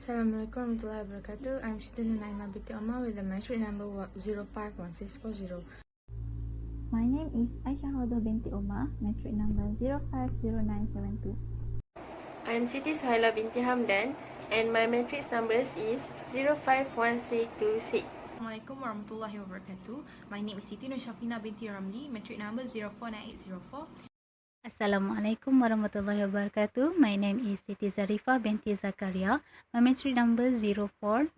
Assalamualaikum warahmatullahi wabarakatuh. I'm student Naima binti Omar with the matric number 051640. My name is Aisyah Hodo binti Omar, matric number 050972. I'm Siti Suhaila binti Hamdan and my matrix numbers is 051626. Assalamualaikum warahmatullahi wabarakatuh. My name is Siti Nur Shafina binti Ramli, matric number 049804. Assalamualaikum warahmatullahi wabarakatuh. My name is Siti Zarifah binti Zakaria. My matric number 049974.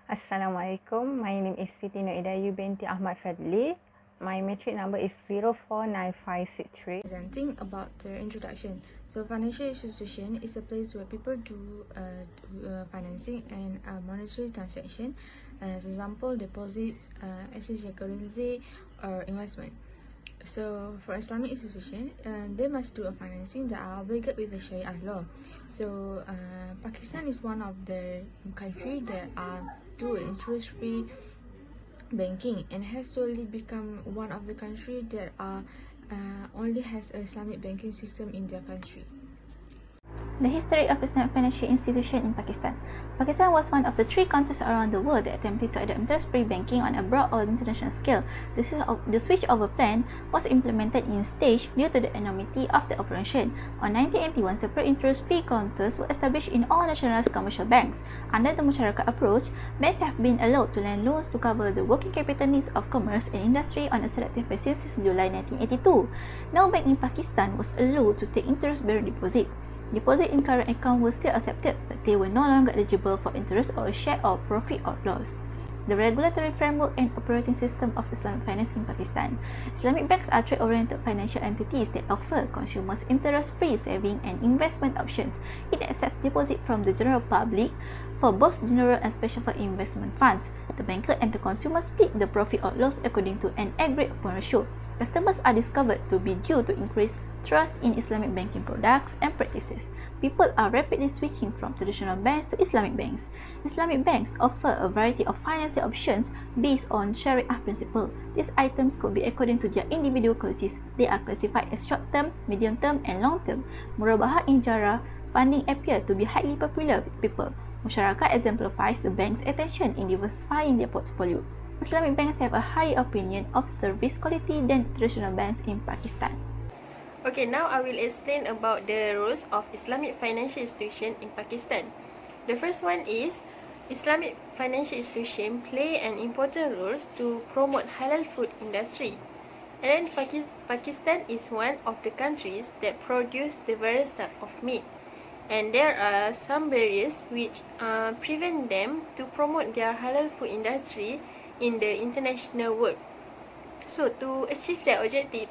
Assalamualaikum. My name is Siti Nur Idayu binti Ahmad Fadli. My matric number is 049563. Presenting about the introduction. So financial institution is a place where people do financing and monetary transaction. As example, deposits, exchange of currency or investment. So for Islamic institution, they must do a financing that are obligated with the Sharia law. So Pakistan is one of the country that do interest-free banking and has slowly become one of the country that only has a Islamic banking system in their country. The history of Islamic financial institution in Pakistan. Pakistan was one of the 3 countries around the world that attempted to adopt interest-free banking on a broad or international scale. The switch-over plan was implemented in stage due to the enormity of the operation. On 1981, separate interest fee counters were established in all nationalized commercial banks. Under the Musyarakah approach, banks have been allowed to lend loans to cover the working capital needs of commerce and industry on a selective basis since July 1982. No bank in Pakistan was allowed to take interest-bearing deposit. Deposit in current account were still accepted, but they were no longer eligible for interest or a share of profit or loss. The regulatory framework and operating system of Islamic finance in Pakistan. Islamic banks are trade-oriented financial entities that offer consumers interest-free saving and investment options. It accepts deposit from the general public for both general and special investment funds. The banker and the consumer split the profit or loss according to an agreed-upon ratio. Customers are discovered to be due to increase trust in Islamic banking products and practices. People are rapidly switching from traditional banks to Islamic banks. Islamic banks offer a variety of financing options based on Sharia principles. These items could be according to their individual qualities. They are classified as short-term, medium-term, and long-term. Murabaha injara funding appear to be highly popular with people. Musyarakah exemplifies the bank's attention in diversifying their portfolio. Islamic banks have a higher opinion of service quality than traditional banks in Pakistan. Okay, now I will explain about the rules of Islamic financial institution in Pakistan. The first one is Islamic financial institution play an important role to promote halal food industry. And then Pakistan is one of the countries that produce the various type of meat. And there are some barriers which prevent them to promote their halal food industry in the international world. So to achieve their objective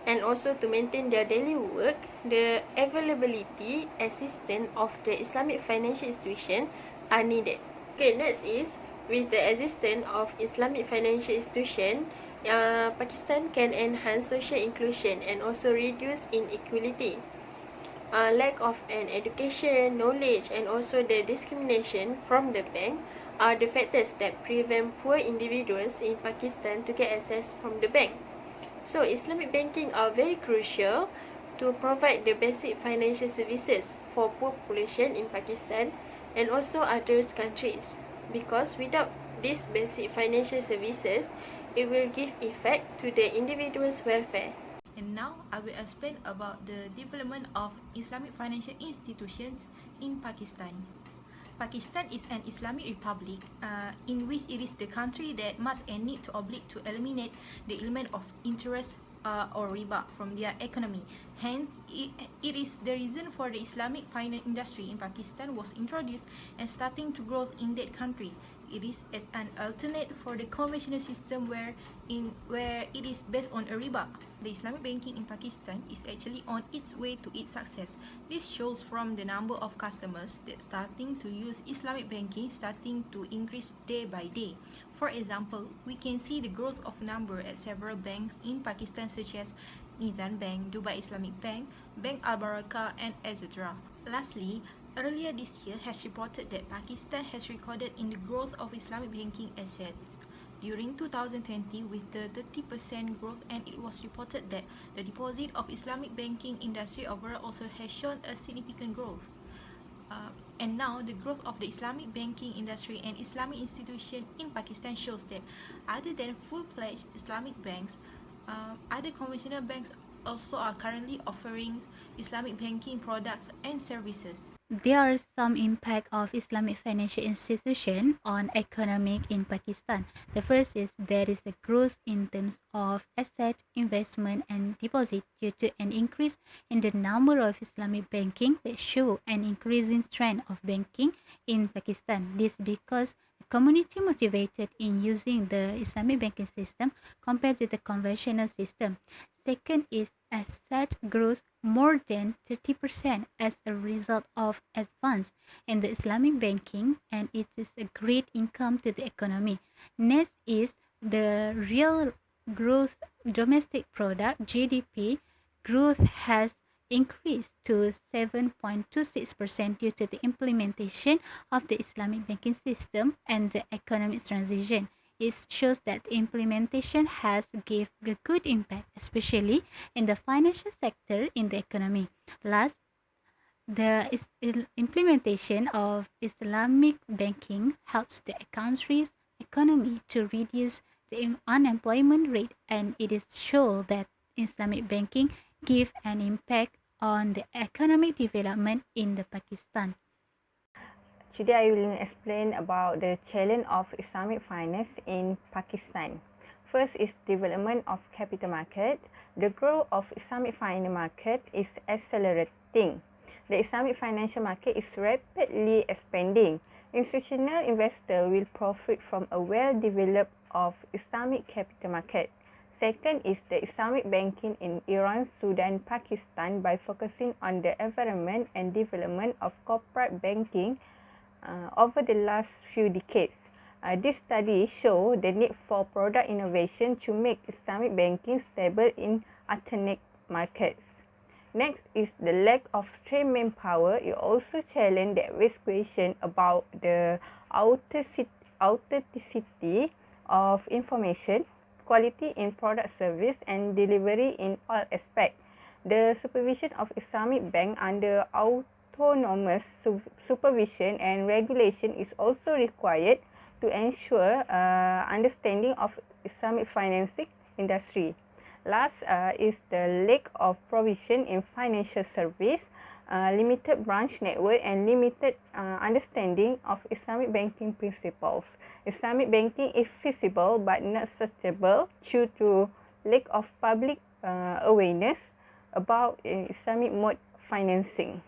and also to maintain their daily work, the availability assistance of the Islamic financial institution are needed. Okay, next is with the existence of Islamic financial institution, Pakistan can enhance social inclusion and also reduce inequality. Lack of an education, knowledge, and also the discrimination from the bank are the factors that prevent poor individuals in Pakistan to get access from the bank. So Islamic banking are very crucial to provide the basic financial services for poor population in Pakistan and also other countries, because without these basic financial services, it will give effect to the individual's welfare. And now I will explain about the development of Islamic financial institutions in Pakistan. Pakistan is an Islamic republic in which it is the country that must and need to oblige to eliminate the element of interest or riba from their economy. Hence, it is the reason for the Islamic finance industry in Pakistan was introduced and starting to grow in that country. It is as an alternate for the conventional system where it is based on a riba. The Islamic banking in Pakistan is actually on its way to its success. This shows from the number of customers that starting to use Islamic banking starting to increase day by day. For example, we can see the growth of number at several banks in Pakistan such as Nizam Bank, Dubai Islamic Bank, Bank Al Barakah, and etc. Lastly, earlier this year has reported that Pakistan has recorded in the growth of Islamic banking assets during 2020 with the 30% growth, and it was reported that the deposit of Islamic banking industry overall also has shown a significant growth. And now, the growth of the Islamic banking industry and Islamic institution in Pakistan shows that other than full-fledged Islamic banks, other conventional banks also are currently offering Islamic banking products and services. There are some impact of Islamic financial institution on economic in Pakistan. The first is there is a growth in terms of asset, investment and deposit due to an increase in the number of Islamic banking that show an increasing trend of banking in Pakistan. This because the community motivated in using the Islamic banking system compared to the conventional system. Second is asset growth more than 30% as a result of advance in the Islamic banking, and it is a great income to the economy. Next is the real growth domestic product GDP growth has increased to 7.26% due to the implementation of the Islamic banking system and the economic transition. It shows that implementation has gave a good impact, especially in the financial sector in the economy. Last, the implementation of Islamic banking helps the country's economy to reduce the unemployment rate, and it is shown that Islamic banking give an impact on the economic development in the Pakistan. Today I will explain about the challenge of Islamic finance in Pakistan. First is development of capital market. The growth of Islamic financial market is accelerating. The Islamic financial market is rapidly expanding. Institutional investors will profit from a well-developed of Islamic capital market. Second is the Islamic banking in Iran, Sudan, Pakistan by focusing on the environment and development of corporate banking over the last few decades. This study shows the need for product innovation to make Islamic banking stable in alternate markets. Next is the lack of trained manpower. It also challenges the risk question about the authenticity of information, quality in product service and delivery in all aspects. The supervision of Islamic bank under autonomous supervision and regulation is also required to ensure understanding of Islamic financing industry. Last is the lack of provision in financial service, limited branch network and limited understanding of Islamic banking principles. Islamic banking is feasible but not sustainable due to lack of public awareness about Islamic mode financing.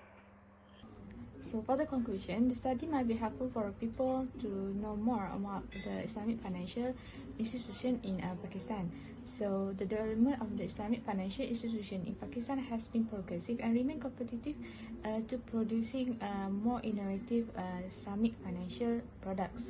So for the conclusion, the study might be helpful for people to know more about the Islamic financial institution in Pakistan. So the development of the Islamic financial institution in Pakistan has been progressive and remain competitive to producing more innovative Islamic financial products.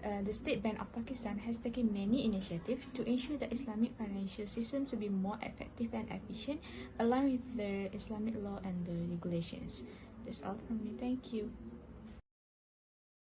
The State Bank of Pakistan has taken many initiatives to ensure the Islamic financial system to be more effective and efficient, aligned with the Islamic law and the regulations. That's all from me. Thank you.